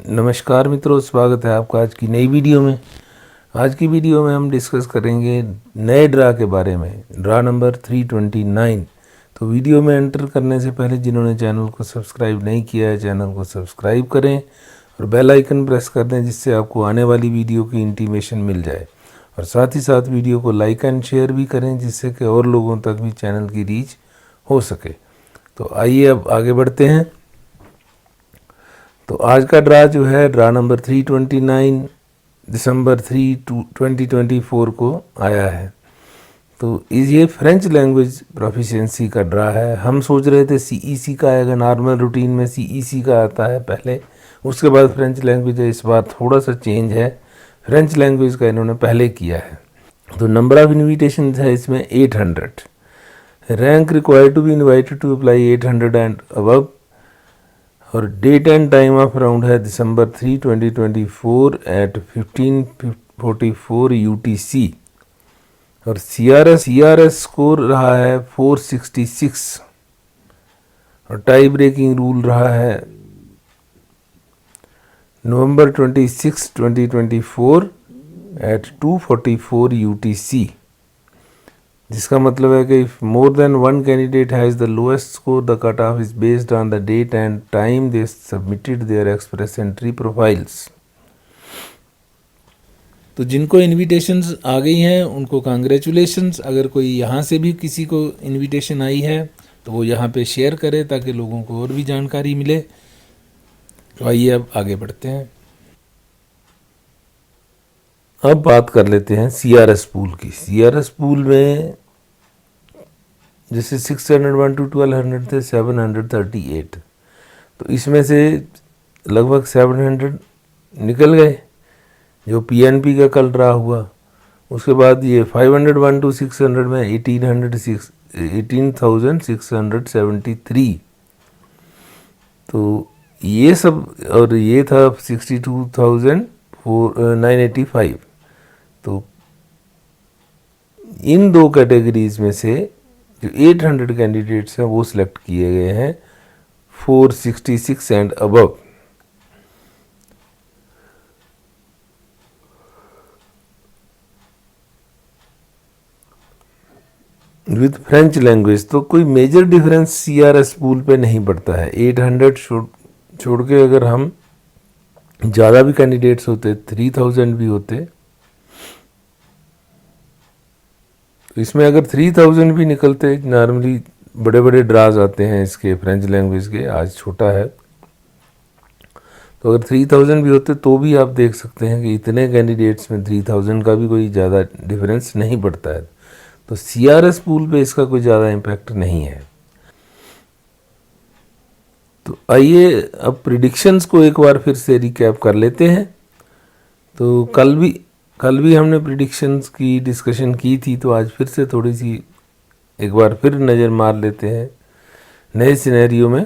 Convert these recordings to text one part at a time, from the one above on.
नमस्कार मित्रों, स्वागत है आपका आज की नई वीडियो में। आज की वीडियो में हम डिस्कस करेंगे नए ड्रा के बारे में, ड्रा नंबर 329। तो वीडियो में एंटर करने से पहले जिन्होंने चैनल को सब्सक्राइब नहीं किया है, चैनल को सब्सक्राइब करें और बेल आइकन प्रेस कर दें, जिससे आपको आने वाली वीडियो की इंटीमेशन मिल जाए। और साथ ही साथ वीडियो को लाइक एंड शेयर भी करें, जिससे कि और लोगों तक भी चैनल की रीच हो सके। तो आइए अब आगे बढ़ते हैं। तो आज का ड्रा जो है, ड्रा नंबर 329 दिसंबर 2024 को आया है। तो ये फ्रेंच लैंग्वेज प्रोफिशिएंसी का ड्रा है। हम सोच रहे थे सीईसी का आएगा, नॉर्मल रूटीन में सीईसी का आता है पहले, उसके बाद फ्रेंच लैंग्वेज है। इस बार थोड़ा सा चेंज है, फ्रेंच लैंग्वेज का इन्होंने पहले किया है। तो नंबर ऑफ इन्विटेशन है इसमें 800। Rank required to be invited to apply 800 and above. और date and time of round है दिसंबर 3, 2024 एट 15:44 UTC। और CRS स्कोर रहा है 466 और टाई ब्रेकिंग रूल रहा है नवंबर 26, 2024 एट 2:44 UTC, जिसका मतलब है कि if more than one candidate has the lowest score, the cut off is based on the date and time they submitted their express entry profiles. तो जिनको इनविटेशंस आ गई हैं उनको कांग्रेचुलेशंस। अगर कोई यहाँ से भी किसी को इनविटेशन आई है तो वो यहाँ पे शेयर करे, ताकि लोगों को और भी जानकारी मिले। तो आइए अब आगे बढ़ते हैं। अब बात कर लेते हैं CRS पूल की। CRS पूल में जैसे 601 to 1200 थे, 738। तो इसमें से लगभग 700 निकल गए, जो PNP का कल ड्रा हुआ। उसके बाद ये 501 to 600 में 18,673। तो ये सब, और ये था 62,985। तो इन दो कैटेगरीज में से जो 800 कैंडिडेट्स हैं वो सिलेक्ट किए गए हैं 466 and above. With French language. तो कोई मेजर डिफरेंस CRS पूल पे नहीं पड़ता है। 800 छोड़ के अगर हम ज़्यादा भी कैंडिडेट्स होते, 3000 भी होते, तो इसमें अगर 3000 भी निकलते, नॉर्मली बड़े बड़े ड्राज आते हैं इसके फ्रेंच लैंग्वेज के, आज छोटा है, तो अगर 3000 भी होते तो भी आप देख सकते हैं कि इतने कैंडिडेट्स में 3000 का भी कोई ज़्यादा डिफरेंस नहीं पड़ता है। तो CRS पूल पे इसका कोई ज़्यादा इम्पैक्ट नहीं है। तो आइए अब प्रिडिक्शंस को एक बार फिर से रिकैप कर लेते हैं। तो कल भी हमने प्रिडिक्शंस की डिस्कशन की थी, तो आज फिर से थोड़ी सी एक बार फिर नज़र मार लेते हैं नए सिनेरियो में।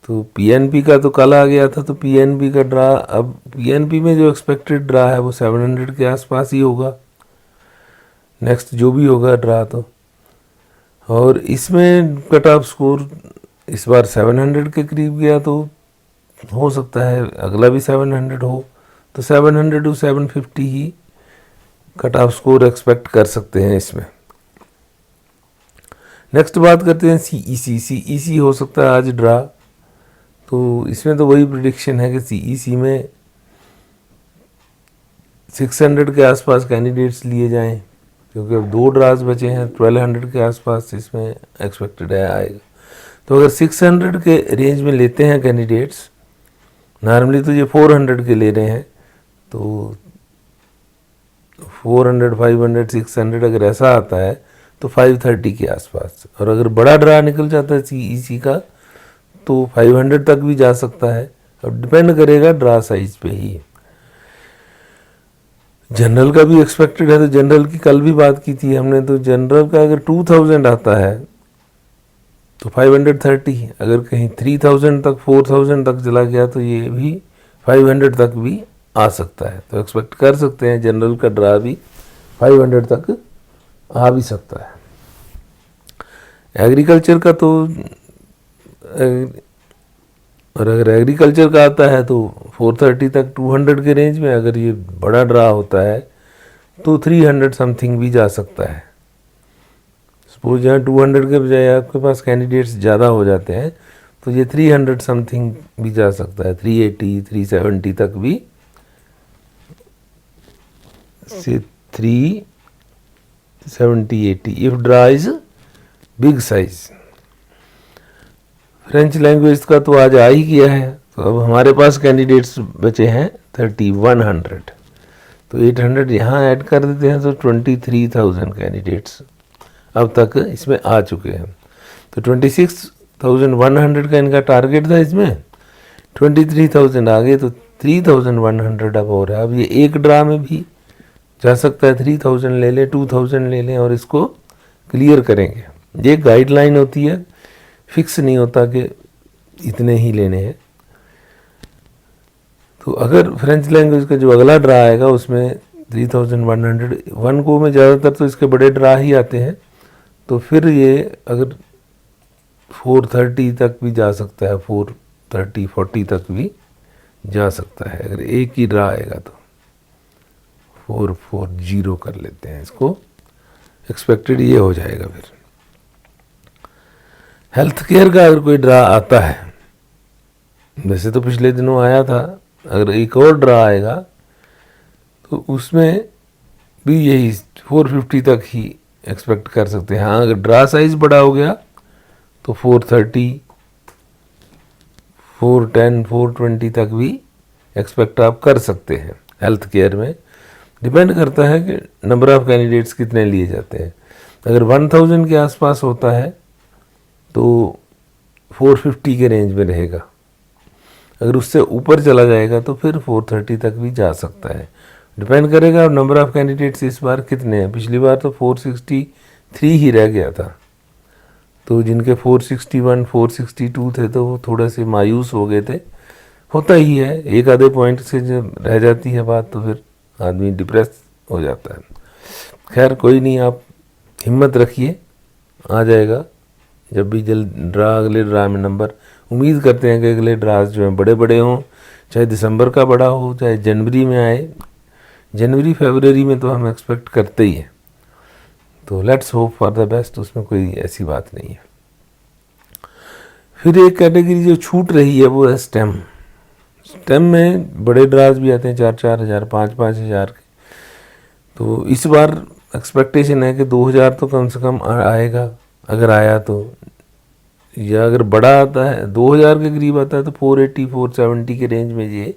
तो PNP का तो कल आ गया था, तो PNP का ड्रा, अब PNP में जो एक्सपेक्टेड ड्रा है वो 700 के आसपास ही होगा, नेक्स्ट जो भी होगा ड्रा। तो और इसमें कट ऑफ स्कोर इस बार 700 के करीब गया, तो हो सकता है अगला भी 700 हो। तो 700 to 750 he cut off score expect कर सकते हैं इसमें। नेक्स्ट बात करते हैं CEC हो सकता है आज ड्रा। तो इसमें तो वही प्रिडिक्शन है कि CEC में 600 के आसपास कैंडिडेट्स लिए जाएं, क्योंकि अब 2 ड्राज बचे हैं। 1200 के आसपास इसमें एक्सपेक्टेड है आएगा। तो अगर 600 के रेंज में लेते हैं कैंडिडेट्स, नॉर्मली तो ये 400 के ले रहे हैं, तो 400, 500, 600 अगर ऐसा आता है तो 530 के आसपास। और अगर बड़ा ड्रा निकल जाता है CEC का तो 500 तक भी जा सकता है। अब डिपेंड करेगा ड्रा साइज पे ही। जनरल का भी एक्सपेक्टेड है, तो जनरल की कल भी बात की थी हमने। तो जनरल का अगर 2000 आता है तो 530, अगर कहीं 3000 तक, 4000 तक चला गया तो ये भी 500 तक भी आ सकता है। तो एक्सपेक्ट कर सकते हैं जनरल का ड्रा भी 500 तक आ भी सकता है। एग्रीकल्चर का तो और अगर एग्रीकल्चर का आता है तो 430 तक 200 के रेंज में, अगर ये बड़ा ड्रा होता है तो 300 समथिंग भी जा सकता है। सपोज यहाँ 200 के बजाय आपके पास कैंडिडेट्स ज़्यादा हो जाते हैं तो ये 300 समथिंग भी जा सकता है, 380 370 तक भी, से 370 80 if draw is big size. French language का तो आज आ ही गया है, तो अब हमारे पास कैंडिडेट्स बचे हैं 3100, तो 800 यहाँ ऐड कर देते हैं तो 23,000 कैंडिडेट्स अब तक इसमें आ चुके हैं। तो 26,100 का इनका टारगेट था, इसमें 23,000 आ गए, तो 3,100 अब हो रहा है। अब ये एक ड्रा में भी जा सकता है, 3,000 ले लें 2,000 ले लें और इसको क्लियर करेंगे। ये गाइडलाइन होती है, फिक्स नहीं होता कि इतने ही लेने हैं। तो अगर फ्रेंच लैंग्वेज का जो अगला ड्रा आएगा उसमें 3,100 वन को में ज़्यादातर तो इसके बड़े ड्रा ही आते हैं, तो फिर ये अगर 430 तक भी जा सकता है, 430 40 तक भी जा सकता है अगर एक ही ड्रा आएगा तो। 440 कर लेते हैं इसको, एक्सपेक्टेड ये हो जाएगा। फिर हेल्थ केयर का अगर कोई ड्रा आता है, वैसे तो पिछले दिनों आया था, अगर एक और ड्रा आएगा तो उसमें भी यही 450 तक ही एक्सपेक्ट कर सकते हैं। हाँ, अगर ड्रा साइज बड़ा हो गया तो 430 410 420 तक भी एक्सपेक्ट आप कर सकते हैं। हेल्थ केयर में डिपेंड करता है कि नंबर ऑफ कैंडिडेट्स कितने लिए जाते हैं। अगर 1000 के आसपास होता है तो 450 के रेंज में रहेगा, अगर उससे ऊपर चला जाएगा तो फिर 430 तक भी जा सकता है। डिपेंड करेगा और नंबर ऑफ कैंडिडेट्स इस बार कितने हैं। पिछली बार तो 463 ही रह गया था, तो जिनके 461 462 थे तो वो थोड़े से मायूस हो गए थे। होता ही है, एक आधे पॉइंट से जब रह जाती है बात तो फिर आदमी डिप्रेस हो जाता है। खैर कोई नहीं, आप हिम्मत रखिए, आ जाएगा जब भी जल्द ड्रा, अगले ड्रा में नंबर। उम्मीद करते हैं कि अगले ड्राज जो हैं बड़े बड़े हों, चाहे दिसंबर का बड़ा हो चाहे जनवरी में आए। जनवरी फरवरी में तो हम एक्सपेक्ट करते ही हैं, तो let's hope for the best, उसमें कोई ऐसी बात नहीं है। फिर एक कैटेगरी जो छूट रही है वो है स्टेम। स्टेम में बड़े ड्राज भी आते हैं 4-4 हज़ार 5-5 हज़ार के, तो इस बार एक्सपेक्टेशन है कि 2,000 तो कम से कम आएगा, अगर आया तो। या अगर बड़ा आता है 2,000 के करीब आता है तो 480 470 के रेंज में ये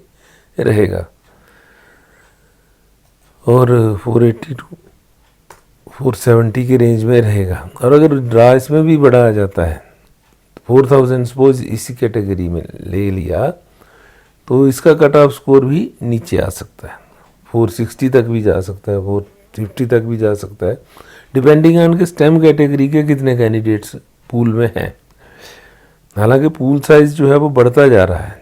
रहेगा, और 480 to 470 के रेंज में रहेगा। और अगर ड्रा इसमें भी बड़ा आ जाता है 4,000 सपोज इसी कैटेगरी में ले लिया तो इसका कट ऑफ स्कोर भी नीचे आ सकता है, 460 तक भी जा सकता है, 450 तक भी जा सकता है, डिपेंडिंग ऑन के स्टेम कैटेगरी के कितने कैंडिडेट्स पूल में हैं। हालांकि पूल साइज जो है वो बढ़ता जा रहा है।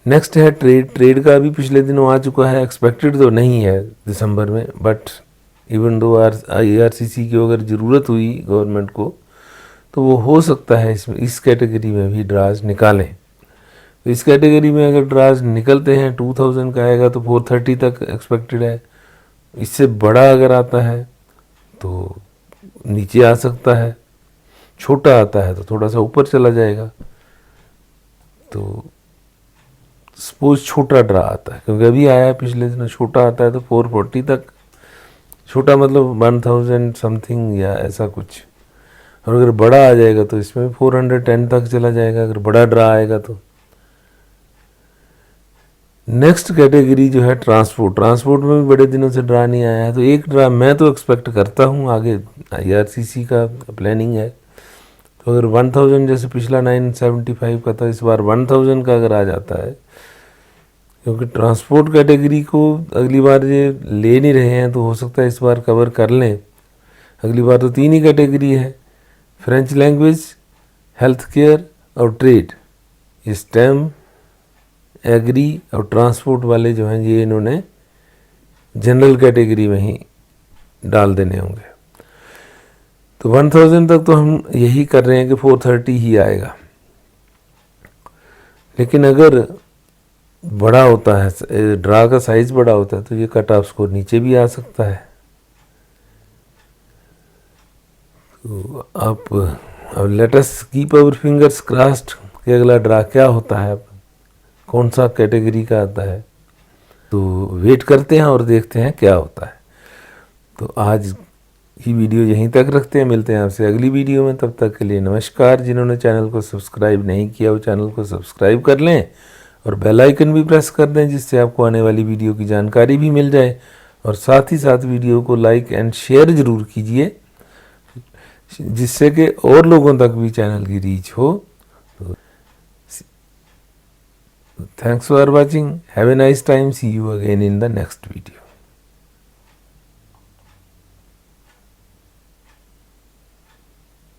नेक्स्ट है ट्रेड। ट्रेड का भी पिछले दिनों आ चुका है, एक्सपेक्टेड तो नहीं है दिसंबर में, बट इवन दो IRCC की अगर ज़रूरत हुई गवर्नमेंट को तो वो हो सकता है इसमें इस कैटेगरी में भी ड्राज निकालें। तो इस कैटेगरी में अगर ड्राज निकलते हैं 2000 का आएगा तो 430 तक एक्सपेक्टेड है। इससे बड़ा अगर आता है तो नीचे आ सकता है, छोटा आता है तो थोड़ा सा ऊपर चला जाएगा। तो सपोज छोटा ड्रा आता है, क्योंकि अभी आया है पिछले दिन, छोटा आता है तो 440 तक, छोटा मतलब 1000 समथिंग या ऐसा कुछ। और अगर बड़ा आ जाएगा तो इसमें 410 तक चला जाएगा, अगर बड़ा ड्रा आएगा तो। नेक्स्ट कैटेगरी जो है ट्रांसपोर्ट। ट्रांसपोर्ट में भी बड़े दिनों से ड्रा नहीं आया है, तो एक ड्रा मैं तो एक्सपेक्ट करता हूँ, आगे IRCC का प्लानिंग है। तो अगर 1000 जैसे पिछला 975 का था, इस बार 1000 का अगर आ जाता है, क्योंकि ट्रांसपोर्ट कैटेगरी को अगली बार ये ले नहीं रहे हैं तो हो सकता है इस बार कवर कर लें। अगली बार तो 3 ही कैटेगरी है, फ्रेंच लैंग्वेज, हेल्थ केयर और ट्रेड। ये स्टेम, एग्री और ट्रांसपोर्ट वाले जो हैं ये इन्होंने जनरल कैटेगरी में ही डाल देने होंगे। तो 1000 तक तो हम यही कर रहे हैं कि 430 ही आएगा। लेकिन अगर बड़ा होता है, ड्रा का साइज बड़ा होता है, तो ये कट ऑफ स्कोर नीचे भी आ सकता है। तो आप अब let us keep our fingers crossed कि अगला ड्रा क्या होता है, कौन सा कैटेगरी का आता है। तो वेट करते हैं और देखते हैं क्या होता है। तो आज की वीडियो यहीं तक रखते हैं, मिलते हैं आपसे अगली वीडियो में। तब तक के लिए नमस्कार। जिन्होंने चैनल को सब्सक्राइब नहीं किया वो चैनल को सब्सक्राइब कर लें और बेल आइकन भी प्रेस कर दें, जिससे आपको आने वाली वीडियो की जानकारी भी मिल जाए। और साथ ही साथ वीडियो को लाइक एंड शेयर ज़रूर कीजिए, जिससे कि और लोगों तक भी चैनल की रीच हो। Thanks for watching. Have a nice time. See you again in the next video.